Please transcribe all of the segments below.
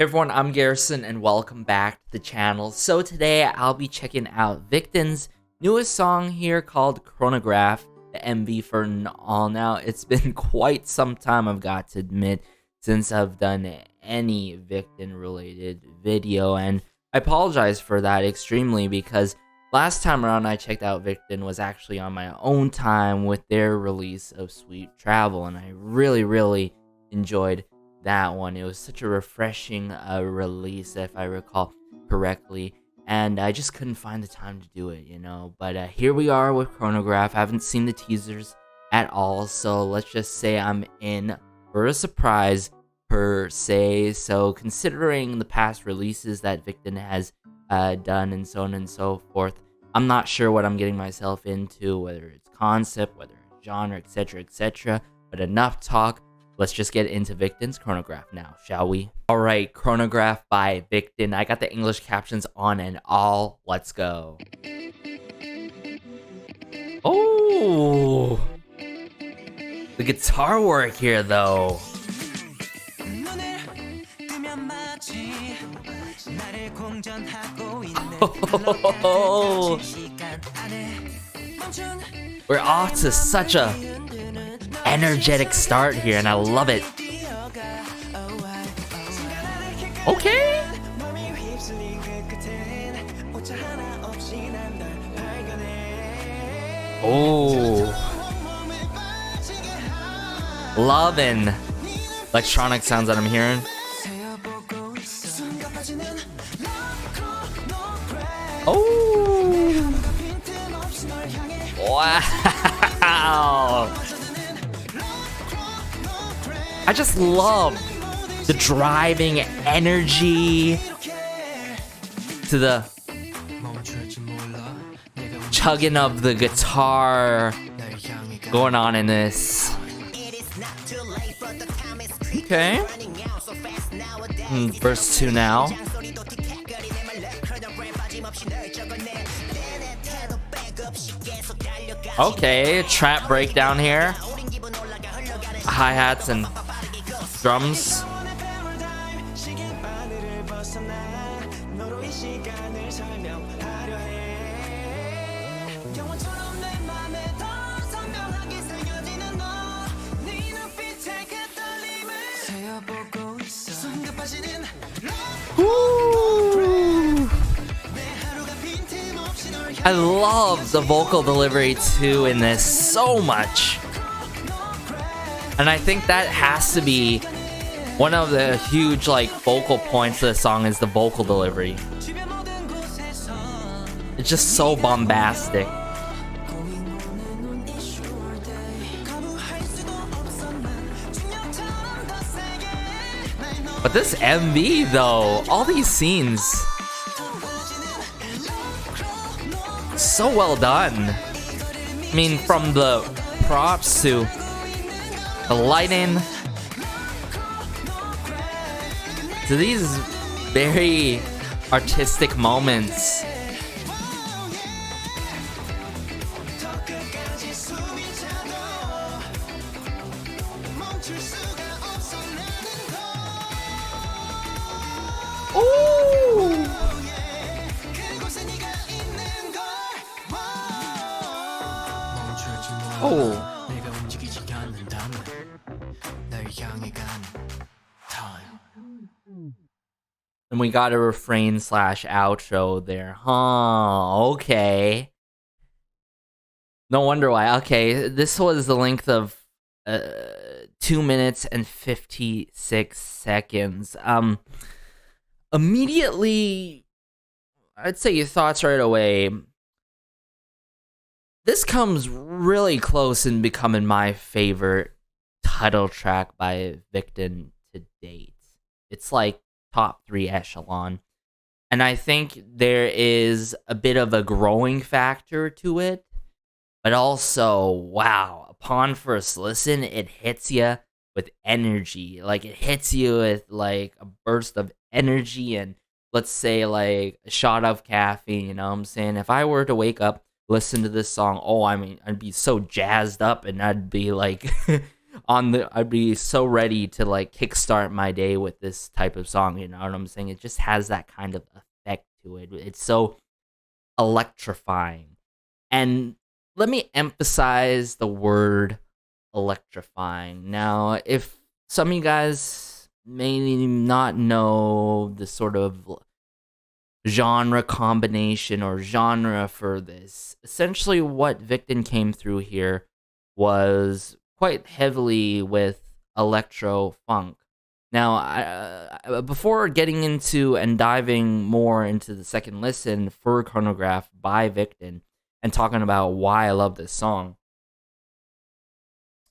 Hey everyone, I'm Garrison and welcome back to the channel. So today I'll be checking out Victon's newest song here called Chronograph, the MV for all. Now, it's been quite some time, I've got to admit, since I've done any Victon related video, and I apologize for that extremely because last time around I checked out Victon was actually on my own time with their release of Sweet Travel, and I really enjoyed that one. It was such a refreshing release, if I recall correctly, and I just couldn't find the time to do it, but here we are with Chronograph. I haven't seen the teasers at all, so let's just say I'm in for a surprise per se. So considering the past releases that Victon has done and so on and so forth, I'm not sure what I'm getting myself into, whether it's concept, whether it's genre, etc, but enough talk. Let's just get into Victon's Chronograph now, shall we? Alright, Chronograph by Victon. I got the English captions on and all. Let's go. Oh! The guitar work here, though. Oh. We're off to such a energetic start here, and I love it. Okay. Oh, loving electronic sounds that I'm hearing. Oh, wow. I just love the driving energy to the chugging of the guitar going on in this. Okay. Verse 2 now. Okay, trap breakdown here. Hi-hats and drums. Ooh. I love the vocal delivery too in this so much. And I think that has to be one of the huge focal points of the song is the vocal delivery. It's just so bombastic. But this MV though, all these scenes, so well done. I mean, from the props to the lighting to these very artistic moments. Ooh. Oh. And we got a refrain / outro there. Huh, okay. No wonder why. Okay, this was the length of 2 minutes and 56 seconds. Immediately, I'd say your thoughts right away. This comes really close in becoming my favorite title track by Victon to date. It's like top 3 echelon. And I think there is a bit of a growing factor to it. But also, wow, upon first listen, it hits you with energy. Like, it hits you with a burst of energy and, let's say, a shot of caffeine, you know what I'm saying? If I were to wake up, listen to this song, oh, I mean, I'd be so jazzed up and I'd be I'd be so ready to like kickstart my day with this type of song, you know what I'm saying? It just has that kind of effect to it. It's so electrifying. And let me emphasize the word electrifying. Now, if some of you guys may not know the sort of genre combination or genre for this, essentially what Victon came through here was quite heavily with electro funk. Now, before getting into and diving more into the second listen for Chronograph by Victon and talking about why I love this song,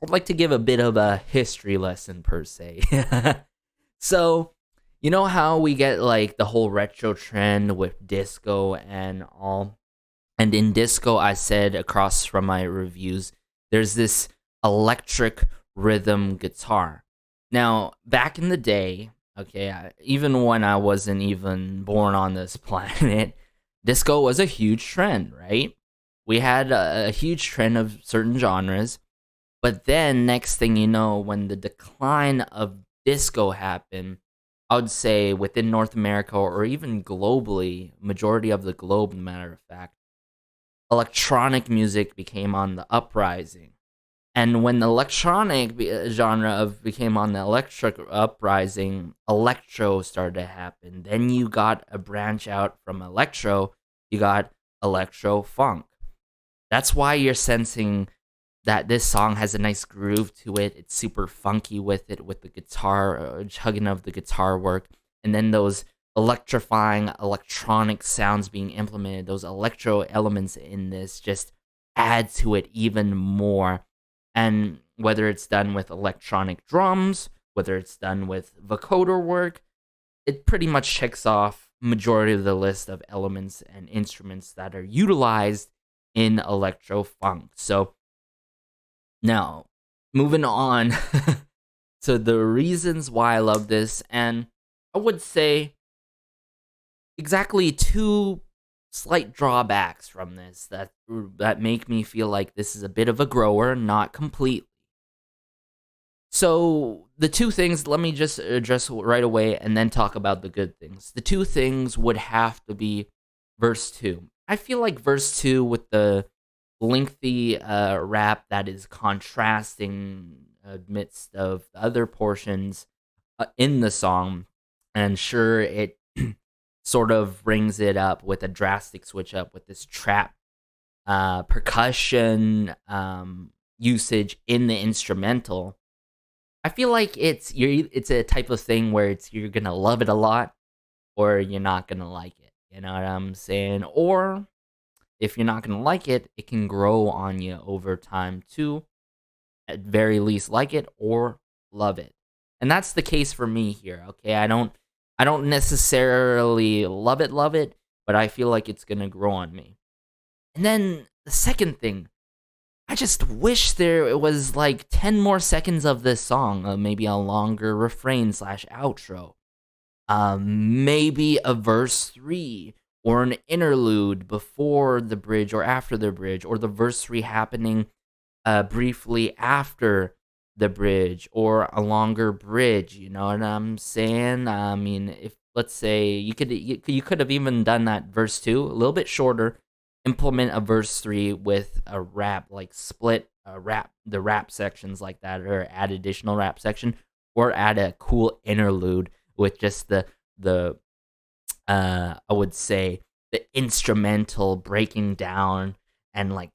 I'd like to give a bit of a history lesson per se. So, you know how we get like the whole retro trend with disco and all? And in disco, I said across from my reviews, there's this electric rhythm guitar. Now, back in the day, okay, even when I wasn't even born on this planet, disco was a huge trend, right? We had a huge trend of certain genres. But then, next thing you know, when the decline of disco happened, I would say within North America or even globally, majority of the globe, matter of fact, electronic music became on the uprising. And when the electronic genre of became on the electric uprising, electro started to happen. Then you got a branch out from electro, you got electro funk. That's why you're sensing that this song has a nice groove to it. It's super funky with it, with the guitar, chugging of the guitar work. And then those electrifying electronic sounds being implemented, those electro elements in this just add to it even more. And whether it's done with electronic drums, whether it's done with vocoder work, it pretty much checks off majority of the list of elements and instruments that are utilized in electro funk. So now, moving on to the reasons why I love this, and I would say exactly two slight drawbacks from this that make me feel like this is a bit of a grower, not completely. So the two things, let me just address right away and then talk about the good things. The two things would have to be verse 2. I feel like verse 2 with the lengthy rap that is contrasting amidst of the other portions in the song, and sure, it sort of brings it up with a drastic switch up with this trap percussion usage in the instrumental. I feel like it's a type of thing where you're gonna love it a lot or you're not gonna like it. You know what I'm saying? Or if you're not gonna like it, it can grow on you over time too. At very least, like it or love it, and that's the case for me here. Okay, I don't necessarily love it, but I feel like it's gonna grow on me. And then the second thing, I just wish there was like 10 more seconds of this song, maybe a longer refrain slash outro, maybe a verse 3 or an interlude before the bridge or after the bridge, or the verse 3 happening briefly after the bridge, or a longer bridge. You know what I'm saying? I mean, if let's say you could have even done that verse 2 a little bit shorter, implement a verse 3 with a rap, like split the rap sections like that, or add additional rap section, or add a cool interlude with just the I would say the instrumental breaking down and like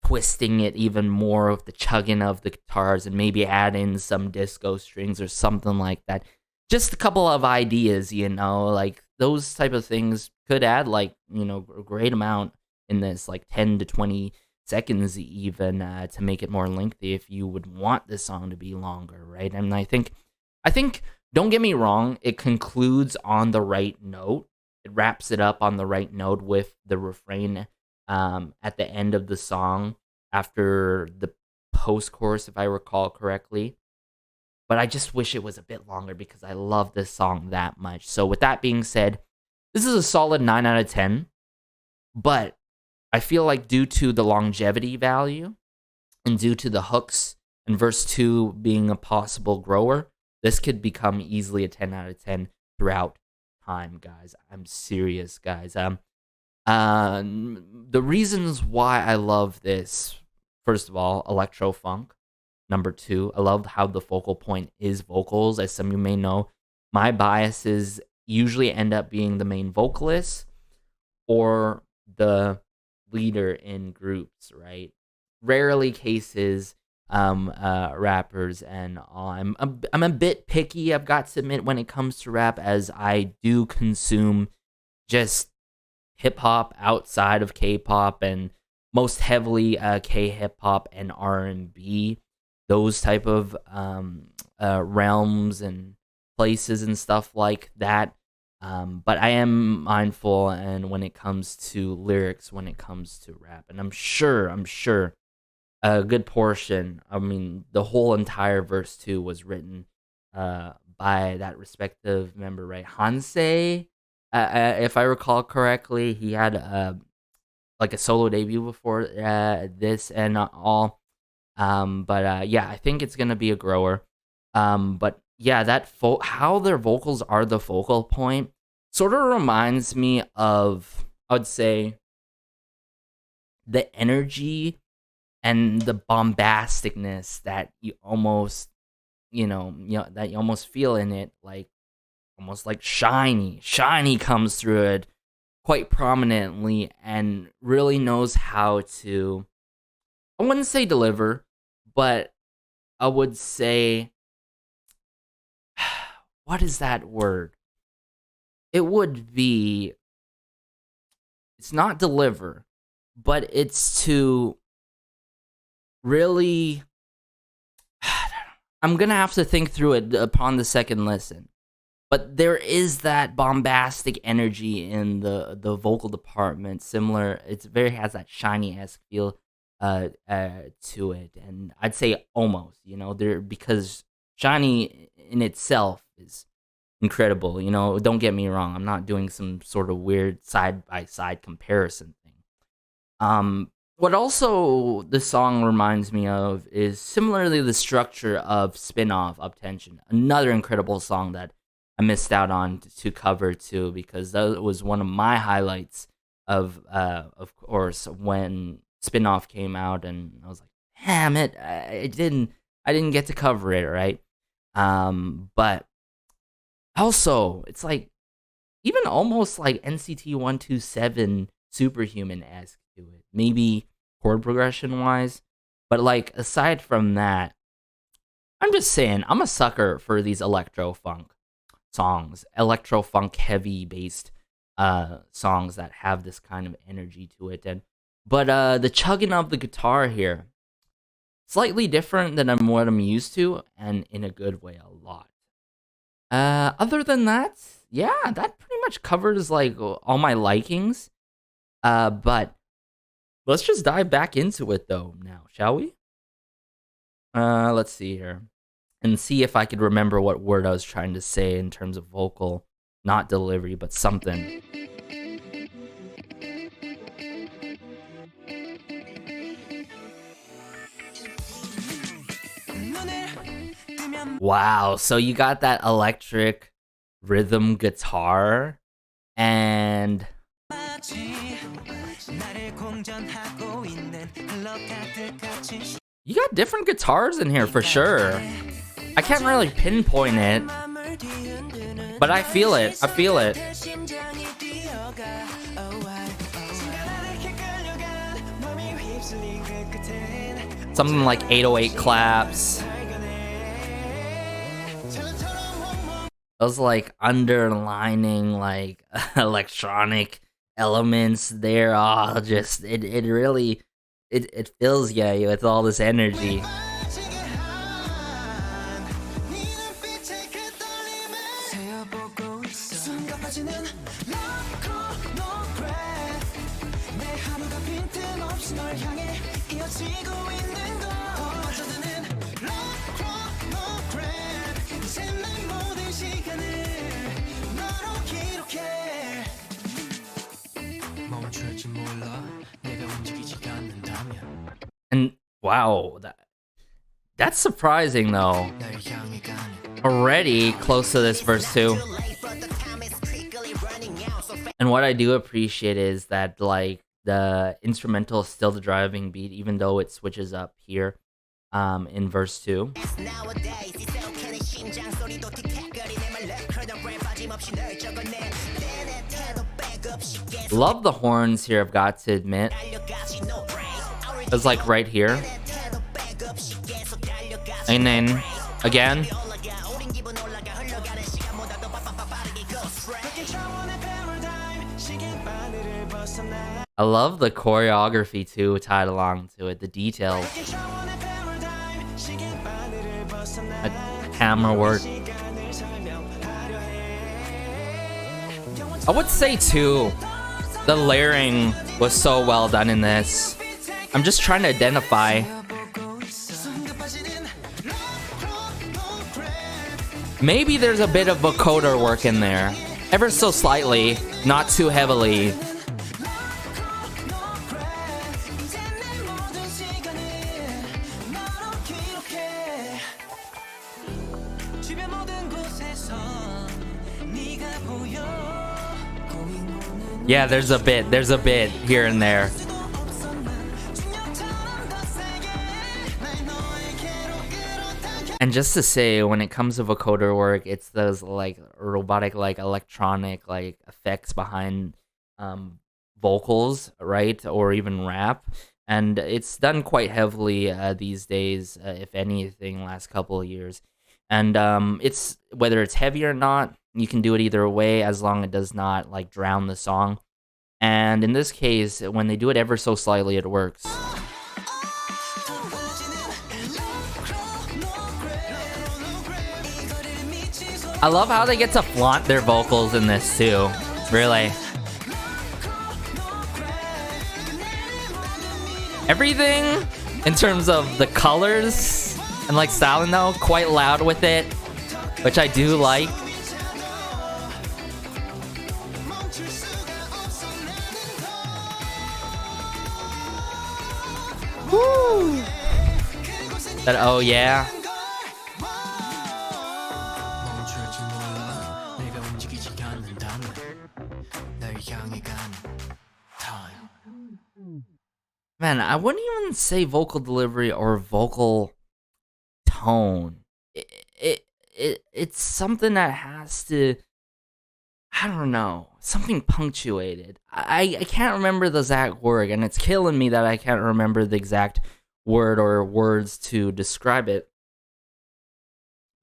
twisting it even more with the chugging of the guitars, and maybe add in some disco strings or something like that. Just a couple of ideas, you know, like those type of things could add like, you know, a great amount in this, like 10 to 20 seconds even, to make it more lengthy if you would want this song to be longer, right? And I think don't get me wrong, it concludes on the right note. It wraps it up on the right note with the refrain at the end of the song after the post-chorus, if I recall correctly. But I just wish it was a bit longer because I love this song that much. So with that being said, this is a solid 9 out of 10. But I feel like due to the longevity value and due to the hooks and verse 2 being a possible grower, this could become easily a 10 out of 10 throughout time, guys. I'm serious, guys. The reasons why I love this, first of all, electro funk. Number 2, I love how the focal point is vocals. As some of you may know, my biases usually end up being the main vocalist or the leader in groups, right? Rarely cases rappers and all. I'm a bit picky, I've got to admit, when it comes to rap, as I do consume just hip hop outside of K-pop, and most heavily K-hip hop and R&B, those type of realms and places and stuff like that. But I am mindful, and when it comes to lyrics, when it comes to rap, and I'm sure a good portion, I mean, the whole entire verse 2 was written by that respective member, right? Hansei, if I recall correctly, he had like a solo debut before this and all. But yeah, I think it's gonna be a grower. But yeah, that how their vocals are the focal point sort of reminds me of, I would say, the energy and the bombasticness that you almost, that you almost feel in it, like almost like shiny comes through it quite prominently, and really knows how to, I wouldn't say deliver, but I would say, what is that word? It would be, it's not deliver, but it's to really, I'm gonna have to think through it upon the second listen. But there is that bombastic energy in the vocal department, similar. It's very has that shiny-esque feel to it, and I'd say almost, there, because shiny in itself is incredible. Don't get me wrong. I'm not doing some sort of weird side by side comparison thing. What also the song reminds me of is similarly the structure of Spin-Off Uptension, another incredible song that I missed out on to cover too, because that was one of my highlights of course, when Spin-Off came out, and I was like, damn it, I didn't get to cover it, right? But also, it's like even almost like NCT 127 Superhuman-esque to it, maybe chord progression wise, but like aside from that, I'm just saying, I'm a sucker for these electro funk songs, electro funk heavy based songs that have this kind of energy to it. But the chugging of the guitar here, slightly different than what I'm used to, and in a good way, a lot. Other than that, yeah, that pretty much covers like all my likings. But let's just dive back into it though now, shall we? Let's see here. And see if I could remember what word I was trying to say in terms of vocal, not delivery, but something. Wow, so you got that electric rhythm guitar, and you got different guitars in here for sure. I can't really pinpoint it, but I feel it. I feel it. Something like 808 claps. Those like underlining like electronic elements there. Oh, just it really it fills you with all this energy. And wow, That's surprising though. Already close to this verse 2. And what I do appreciate is that like the instrumental is still the driving beat, even though it switches up here in verse 2. Love the horns here, I've got to admit. It's like right here. And then again. I love the choreography too tied along to it, the details. Camera work. I would say too, the layering was so well done in this. I'm just trying to identify. Maybe there's a bit of vocoder work in there. Ever so slightly, not too heavily. Yeah, there's a bit here and there. And just to say, when it comes to vocoder work, it's those like robotic, like electronic, like effects behind vocals, right? Or even rap. And it's done quite heavily these days, if anything, last couple of years. And it's whether it's heavy or not, you can do it either way as long as it does not like drown the song. And in this case, when they do it ever so slightly, it works. I love how they get to flaunt their vocals in this too, really. Everything in terms of the colors and like styling though, quite loud with it, which I do like. Woo! That oh yeah. Man, I wouldn't even say vocal delivery or vocal tone. It's something that has to, I don't know, something punctuated. I can't remember the exact word, and it's killing me that I can't remember the exact word or words to describe it.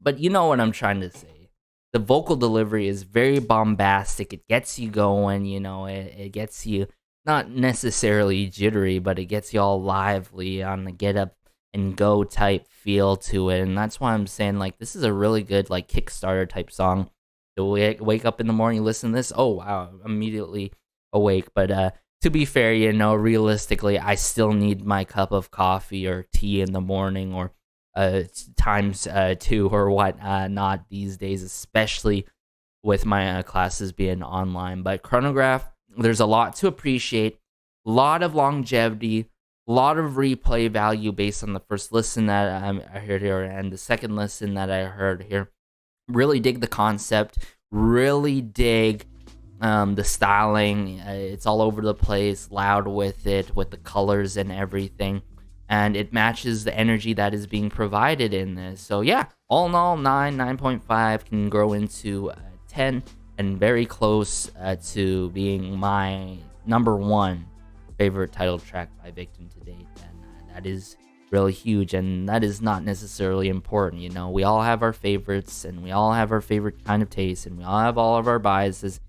But you know what I'm trying to say. The vocal delivery is very bombastic. It gets you going, you know, it gets you not necessarily jittery, but it gets you all lively on the get up and go type feel to it. And that's why I'm saying, like, this is a really good, like, Kickstarter type song. You'll wake up in the morning, listen to this, oh, wow, immediately awake. But to be fair, you know, realistically, I still need my cup of coffee or tea in the morning or times two or what not these days, especially with my classes being online. But Chronograph, there's a lot to appreciate, a lot of longevity, a lot of replay value based on the first listen that I heard here and the second listen that I heard here. Really dig the concept, really dig the styling. It's all over the place, loud with it, with the colors and everything. And it matches the energy that is being provided in this. So yeah, all in all, 9.5 can grow into 10. And very close to being my #1 favorite title track by Victon to date. And that is really huge, and that is not necessarily important. You know, we all have our favorites, and we all have our favorite kind of taste, and we all have all of our biases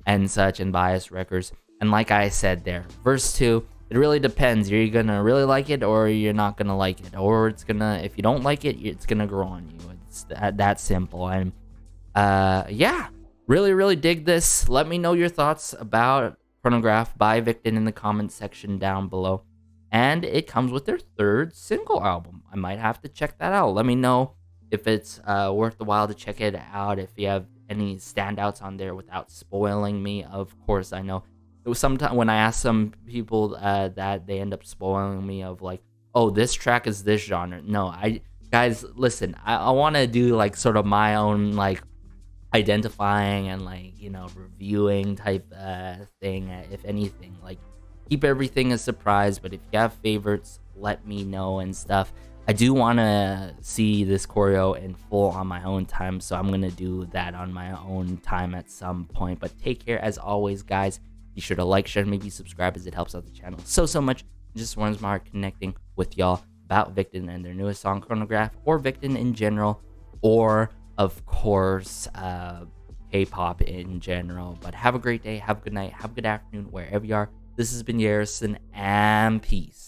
and such, and biased records. And like I said there, verse 2, it really depends. You're gonna really like it, or you're not gonna like it, or it's gonna, if you don't like it, it's gonna grow on you. It's that simple. And yeah. Really dig this. Let me know your thoughts about Chronograph by Victon in the comments section down below. And it comes with their 3rd single album. I might have to check that out. Let me know if it's worth the while to check it out. If you have any standouts on there without spoiling me. Of course, I know it was sometimes when I ask some people that they end up spoiling me of like, oh, this track is this genre. No, Guys, listen, I want to do like sort of my own like identifying and like, you know, reviewing type thing, if anything. Like, keep everything a surprise, but if you have favorites, let me know and stuff. I do want to see this choreo in full on my own time, so I'm gonna do that on my own time at some point. But take care as always, guys. Be sure to like, share, and maybe subscribe, as it helps out the channel so much. It just warms my heart connecting with y'all about Victon and their newest song, Chronograph, or Victon in general, or of course K-pop in general. But have a great day, have a good night, have a good afternoon, wherever you are. This has been Garrison, and peace.